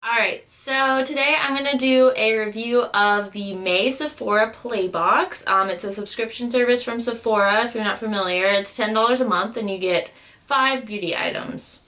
Alright, so today I'm going to do a review of the May Sephora Playbox. It's a subscription service from Sephora, if you're not familiar. It's $10 a month and you get 5 beauty items.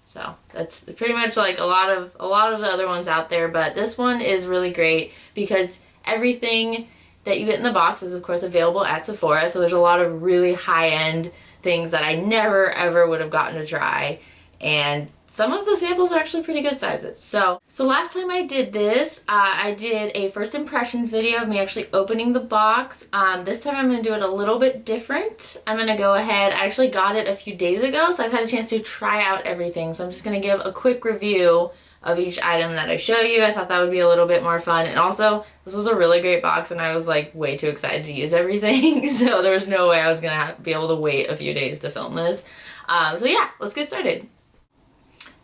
So that's pretty much like a lot of the other ones out there, but this one is really great because everything that you get in the box is of course available at Sephora, so there's a lot of really high-end things that I never ever would have gotten to try, and some of the samples are actually pretty good sizes. So last time I did this, I did a first impressions video of me actually opening the box. This time I'm going to do it a little bit different. I'm going to go ahead, I actually got it a few days ago, so I've had a chance to try out everything. So I'm just going to give a quick review of each item that I show you. I thought that would be a little bit more fun. And also, this was a really great box and I was like way too excited to use everything. So there was no way I was going to be able to wait a few days to film this. So yeah, let's get started.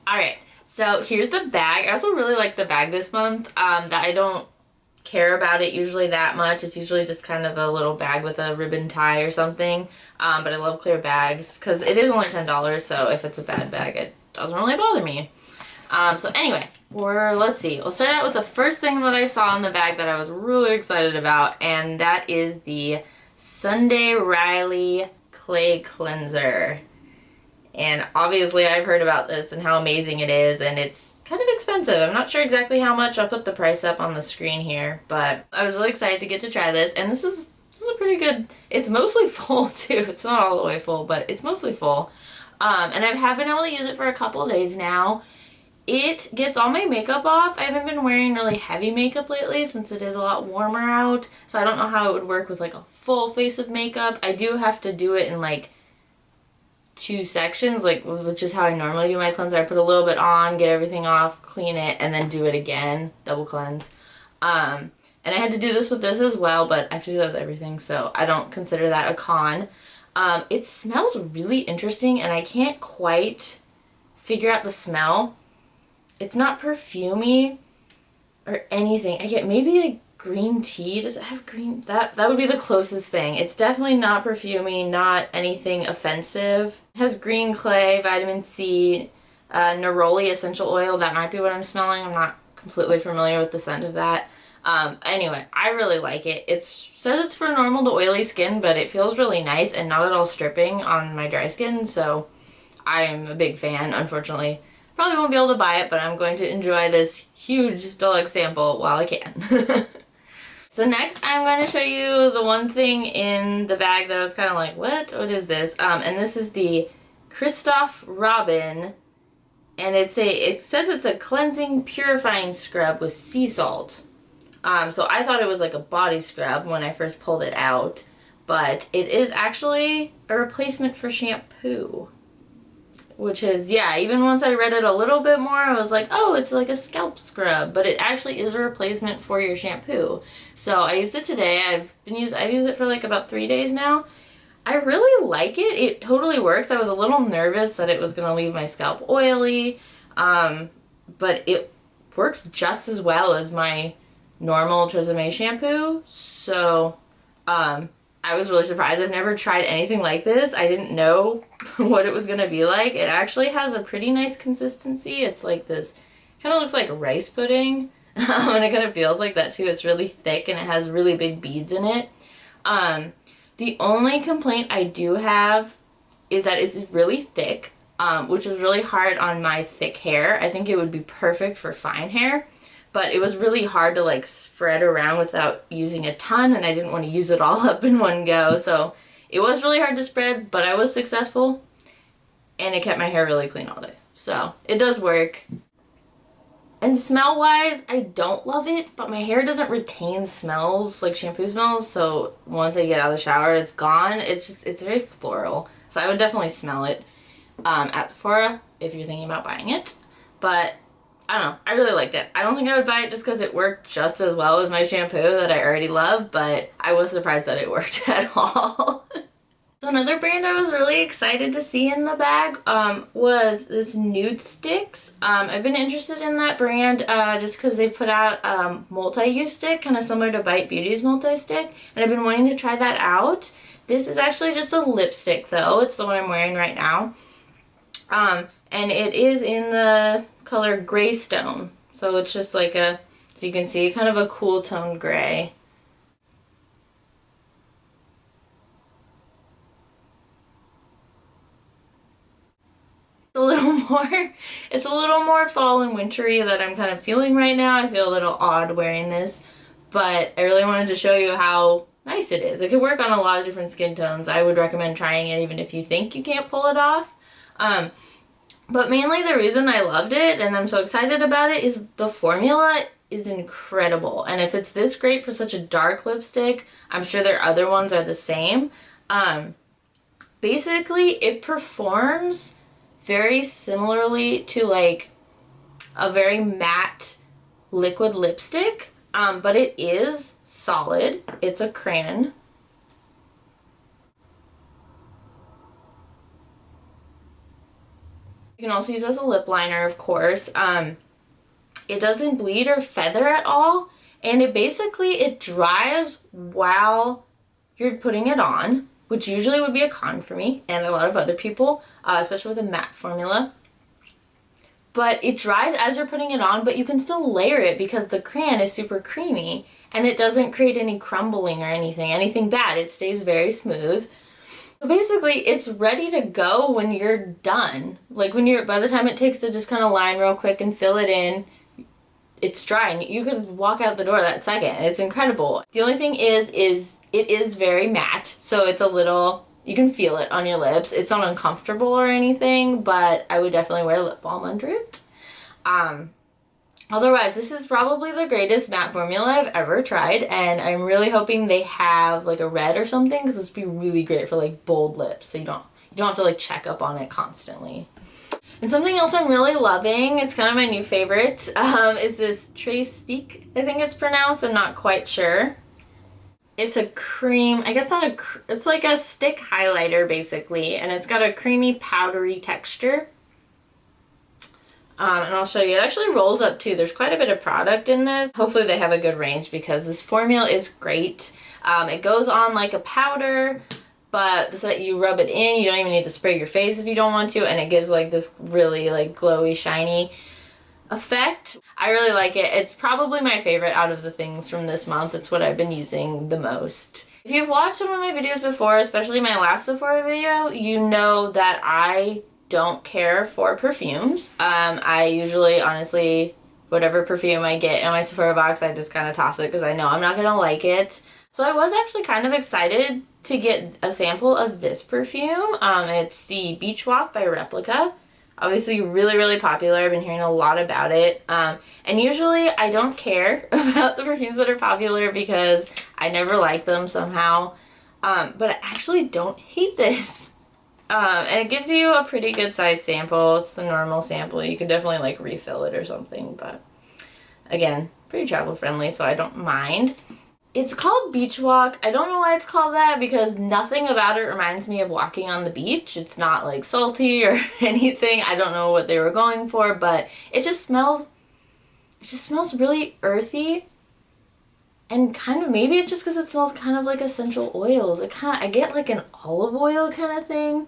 Alright, so here's the bag. I also really like the bag this month, that I don't care about it usually that much. It's usually just kind of a little bag with a ribbon tie or something, but I love clear bags because it is only $10, so if it's a bad bag it doesn't really bother me. So anyway, let's see. We'll start out with the first thing that I saw in the bag that I was really excited about, and that is the Sunday Riley Clay Cleanser. And obviously I've heard about this and how amazing it is, and it's kind of expensive. I'm not sure exactly how much. I'll put the price up on the screen here, but I was really excited to get to try this, and this is a pretty good, it's mostly full too. It's not all the way full, but it's mostly full. And I have been able to use it for a couple of days now. It gets all my makeup off. I haven't been wearing really heavy makeup lately since it is a lot warmer out, so I don't know how it would work with like a full face of makeup. I do have to do it in like 2 sections, which is how I normally do my cleanser. I put a little bit on, get everything off, clean it, and then do it again, double cleanse. And I had to do this with this as well, but I have to do that with everything, so I don't consider that a con. It smells really interesting, and I can't quite figure out the smell. It's not perfumey or anything. I get maybe a green tea. Does it have green? That would be the closest thing. It's definitely not perfumey, not anything offensive. It has green clay, vitamin C, neroli essential oil. That might be what I'm smelling. I'm not completely familiar with the scent of that. Anyway, I really like it. It says it's for normal to oily skin, but it feels really nice and not at all stripping on my dry skin, so I'm a big fan. Unfortunately, probably won't be able to buy it, but I'm going to enjoy this huge deluxe sample while I can. So next I'm going to show you the one thing in the bag that I was kind of like, what is this? And this is the Christophe Robin, and it says it's a cleansing purifying scrub with sea salt. So I thought it was like a body scrub when I first pulled it out, but it is actually a replacement for shampoo. Which is, yeah, even once I read it a little bit more, I was like, oh, it's like a scalp scrub, but it actually is a replacement for your shampoo. So I used it today. I've used it for like about 3 days now. I really like it. It totally works. I was a little nervous that it was going to leave my scalp oily, but it works just as well as my normal TreStiQue shampoo. So, I was really surprised. I've never tried anything like this. I didn't know what it was going to be like. It actually has a pretty nice consistency. It's like this, kind of looks like rice pudding. And it kind of feels like that too. It's really thick and it has really big beads in it. The only complaint I do have is that it's really thick, which is really hard on my thick hair. I think it would be perfect for fine hair. But it was really hard to like spread around without using a ton, and I didn't want to use it all up in one go. So it was really hard to spread, but I was successful, and it kept my hair really clean all day. So it does work. And smell wise, I don't love it, but my hair doesn't retain smells like shampoo smells. So once I get out of the shower, it's gone. It's very floral. So I would definitely smell it at Sephora if you're thinking about buying it. But I don't know, I really liked it. I don't think I would buy it just because it worked just as well as my shampoo that I already love, but I was surprised that it worked at all. So another brand I was really excited to see in the bag was this NUDESTIX. I've been interested in that brand just because they've put out multi-use stick, kind of similar to Bite Beauty's multi-stick, and I've been wanting to try that out. This is actually just a lipstick though. It's the one I'm wearing right now. And it is in the color Greystone. So it's just like a, as you can see, kind of a cool toned gray. It's a little more fall and wintry that I'm kind of feeling right now. I feel a little odd wearing this, but I really wanted to show you how nice it is. It could work on a lot of different skin tones. I would recommend trying it even if you think you can't pull it off. But mainly the reason I loved it and I'm so excited about it is the formula is incredible. And if it's this great for such a dark lipstick, I'm sure their other ones are the same. Basically, it performs very similarly to like a very matte liquid lipstick, but it is solid. It's a crayon. You can also use it as a lip liner, of course. It doesn't bleed or feather at all, and it dries while you're putting it on, which usually would be a con for me and a lot of other people, especially with a matte formula. But it dries as you're putting it on, but you can still layer it because the crayon is super creamy and it doesn't create any crumbling or anything bad. It stays very smooth. So basically, it's ready to go when you're done. Like by the time it takes to just kind of line real quick and fill it in, it's drying. You could walk out the door that second. It's incredible. The only thing is it is very matte, so it's a little, you can feel it on your lips. It's not uncomfortable or anything, but I would definitely wear lip balm under it. Otherwise, this is probably the greatest matte formula I've ever tried, and I'm really hoping they have like a red or something, because this would be really great for like bold lips, so you don't have to like check up on it constantly. And something else I'm really loving, it's kind of my new favorite, is this TreStiQue, I think it's pronounced, I'm not quite sure. It's a cream, I guess not it's like a stick highlighter basically, and it's got a creamy powdery texture. And I'll show you, it actually rolls up too. There's quite a bit of product in this. Hopefully they have a good range because this formula is great. It goes on like a powder, but so that you rub it in, you don't even need to spray your face if you don't want to, and it gives like this really like glowy, shiny effect. I really like it. It's probably my favorite out of the things from this month. It's what I've been using the most. If you've watched some of my videos before, especially my last Sephora video, you know that I don't care for perfumes. I usually, honestly, whatever perfume I get in my Sephora box, I just kind of toss it because I know I'm not gonna like it. So I was actually kind of excited to get a sample of this perfume. It's the Beach Walk by Replica. Obviously really, really popular. I've been hearing a lot about it. And usually I don't care about the perfumes that are popular because I never like them somehow. But I actually don't hate this. And it gives you a pretty good size sample. It's the normal sample. You could definitely like refill it or something, but again, pretty travel friendly, so I don't mind. It's called Beach Walk. I don't know why it's called that because nothing about it reminds me of walking on the beach. It's not like salty or anything. I don't know what they were going for, but it just smells really earthy. And kind of, maybe it's just because it smells kind of like essential oils. I get like an olive oil kind of thing.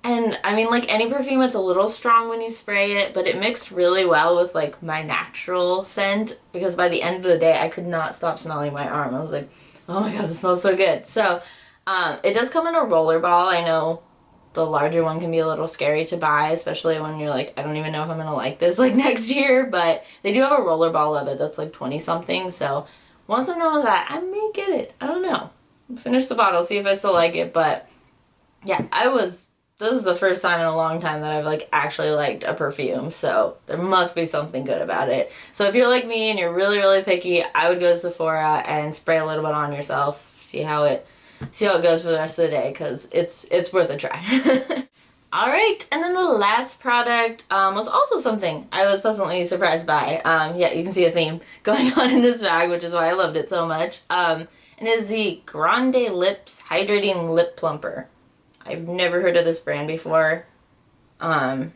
And I mean, like any perfume, it's a little strong when you spray it, but it mixed really well with like my natural scent, because by the end of the day, I could not stop smelling my arm. I was like, oh my god, this smells so good. So it does come in a roller ball. I know the larger one can be a little scary to buy, especially when you're like, I don't even know if I'm gonna like this like next year, but they do have a roller ball of it that's like 20 something. So once I'm done with that, I may get it. I don't know. Finish the bottle, see if I still like it, but yeah, this is the first time in a long time that I've like actually liked a perfume, so there must be something good about it. So if you're like me and you're really, really picky, I would go to Sephora and spray a little bit on yourself, see how it goes for the rest of the day, because it's worth a try. Alright, and then the last product was also something I was pleasantly surprised by. Yeah, you can see a theme going on in this bag, which is why I loved it so much. And is the Grande Lips Hydrating Lip Plumper. I've never heard of this brand before, but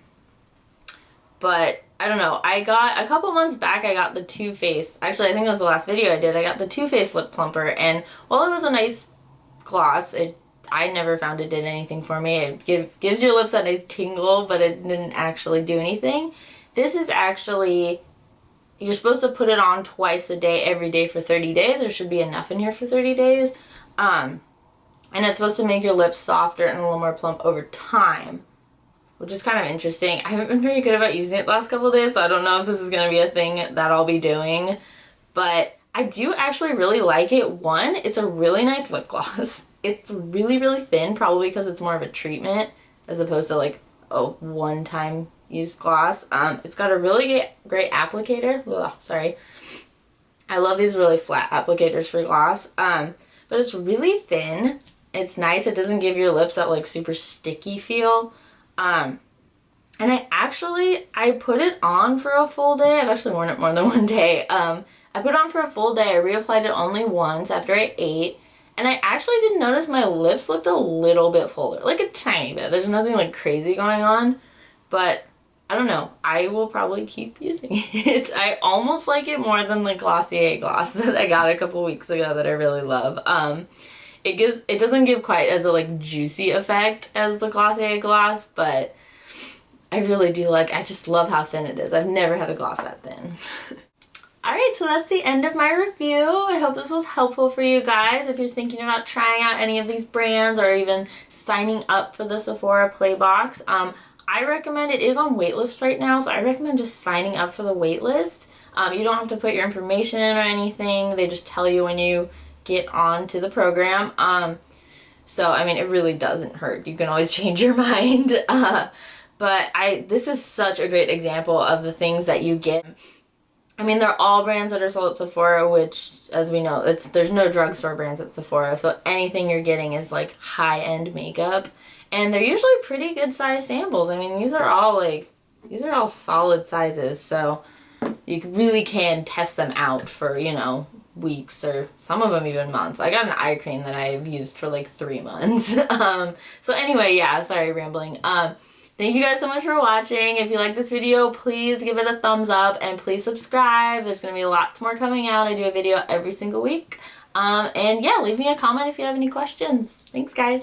I don't know. I got, a couple months back, I got the Too Faced, actually I think it was the last video I did, I got the Too Faced Lip Plumper, and while it was a nice gloss, I never found it did anything for me. It gives your lips that nice tingle, but it didn't actually do anything. This is actually you're supposed to put it on twice a day, every day for 30 days. There should be enough in here for 30 days. And it's supposed to make your lips softer and a little more plump over time, which is kind of interesting. I haven't been very good about using it the last couple of days, so I don't know if this is going to be a thing that I'll be doing. But I do actually really like it. One, it's a really nice lip gloss. It's really, really thin, probably because it's more of a treatment as opposed to like a one-time use gloss. It's got a really great applicator. Ugh, sorry. I love these really flat applicators for gloss. But it's really thin. It's nice. It doesn't give your lips that like super sticky feel. And I put it on for a full day. I've actually worn it more than one day. I put it on for a full day. I reapplied it only once after I ate. And I actually did notice my lips looked a little bit fuller. Like a tiny bit. There's nothing like crazy going on. But I don't know. I will probably keep using it. I almost like it more than the Glossier gloss that I got a couple weeks ago that I really love. It doesn't give quite as a like juicy effect as the Glossier gloss, but I really do like, I just love how thin it is. I've never had a gloss that thin. Alright, so that's the end of my review. I hope this was helpful for you guys if you're thinking about trying out any of these brands or even signing up for the Sephora Playbox. I recommend, it is on waitlist right now, so I recommend just signing up for the waitlist. You don't have to put your information in or anything. They just tell you when you get on to the program. So, I mean, it really doesn't hurt. You can always change your mind. But this is such a great example of the things that you get. I mean, they're all brands that are sold at Sephora, which, as we know, there's no drugstore brands at Sephora, so anything you're getting is like high-end makeup. And they're usually pretty good size samples. I mean, these are all solid sizes, so you really can test them out for, you know, weeks or some of them even months. I got an eye cream that I've used for like 3 months. So anyway, yeah, sorry, rambling. Thank you guys so much for watching. If you like this video, please give it a thumbs up and please subscribe. There's going to be lots more coming out. I do a video every single week. And yeah, leave me a comment if you have any questions. Thanks, guys.